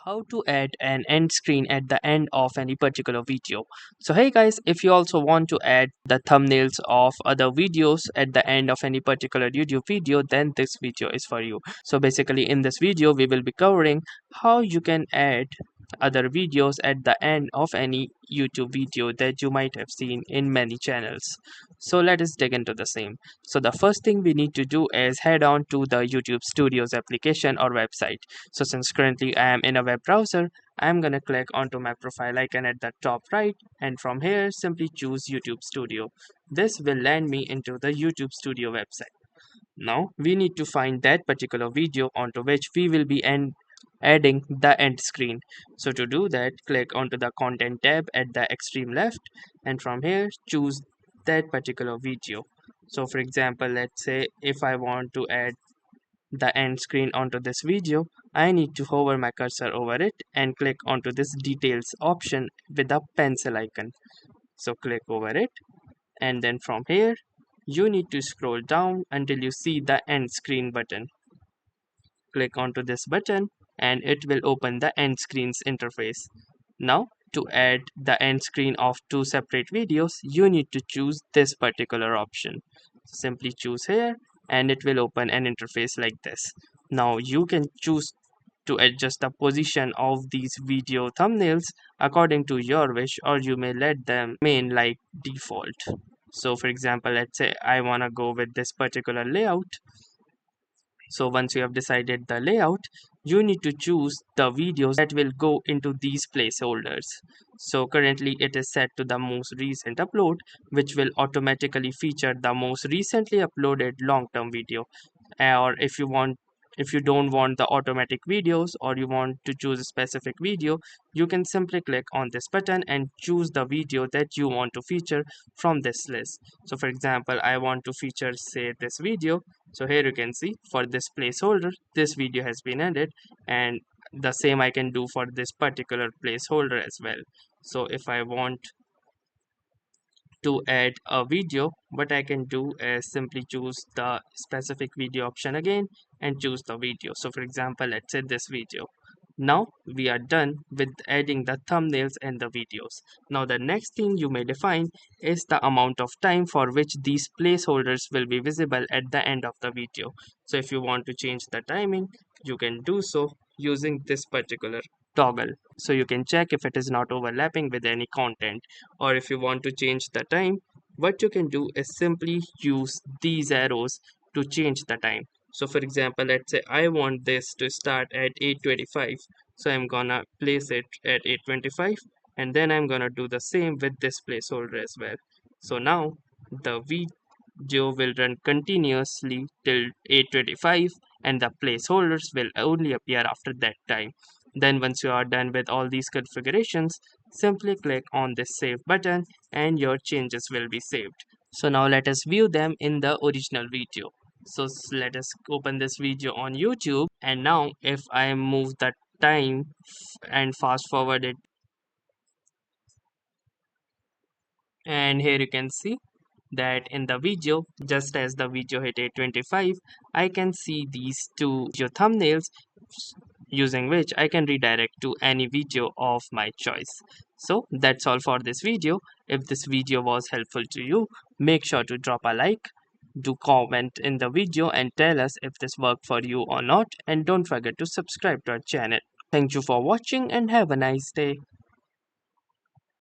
How to add an end screen at the end of any particular video. So hey guys, if you also want to add the thumbnails of other videos at the end of any particular YouTube video, then this video is for you. So basically in this video we will be covering how you can add other videos at the end of any YouTube video that you might have seen in many channels. So let us dig into the same. So the first thing we need to do is head on to the YouTube Studios application or website. So since currently I am in a web browser, I am gonna click onto my profile icon at the top right, and from here simply choose YouTube Studio. This will land me into the YouTube Studio website. Now we need to find that particular video onto which we will be adding the end screen. So to do that, click onto the content tab at the extreme left, and from here choose that particular video. So for example, let's say if I want to add the end screen onto this video, I need to hover my cursor over it and click onto this details option with the pencil icon. So click over it, and then from here you need to scroll down until you see the end screen button. Click onto this button and it will open the end screens interface. Now to add the end screen of two separate videos, you need to choose this particular option. Simply choose here and it will open an interface like this. Now you can choose to adjust the position of these video thumbnails according to your wish, or you may let them remain like default. So for example, let's say I want to go with this particular layout. So once you have decided the layout, you need to choose the videos that will go into these placeholders. So currently it is set to the most recent upload, which will automatically feature the most recently uploaded long-term video. Or if you don't want the automatic videos, or you want to choose a specific video, you can simply click on this button and choose the video that you want to feature from this list. So for example, I want to feature say this video. So here you can see for this placeholder this video has been added, and the same I can do for this particular placeholder as well. So if I want to add a video, what I can do is simply choose the specific video option again and choose the video. So for example, let's say this video. Now we are done with adding the thumbnails and the videos. Now the next thing you may define is the amount of time for which these placeholders will be visible at the end of the video. So if you want to change the timing, you can do so using this particular toggle. So you can check if it is not overlapping with any content, or if you want to change the time, what you can do is simply use these arrows to change the time. So for example, let's say I want this to start at 8:25, so I'm gonna place it at 8:25, and then I'm gonna do the same with this placeholder as well. So now the video will run continuously till 8:25, and the placeholders will only appear after that time. Then once you are done with all these configurations, simply click on this save button and your changes will be saved. So now let us view them in the original video. So let us open this video on YouTube, and now if I move the time and fast forward it, and here you can see that in the video, just as the video hit 8:25, I can see these two video thumbnails, using which I can redirect to any video of my choice. So that's all for this video. If this video was helpful to you, make sure to drop a like, do comment in the video and tell us if this worked for you or not, and don't forget to subscribe to our channel. Thank you for watching and have a nice day.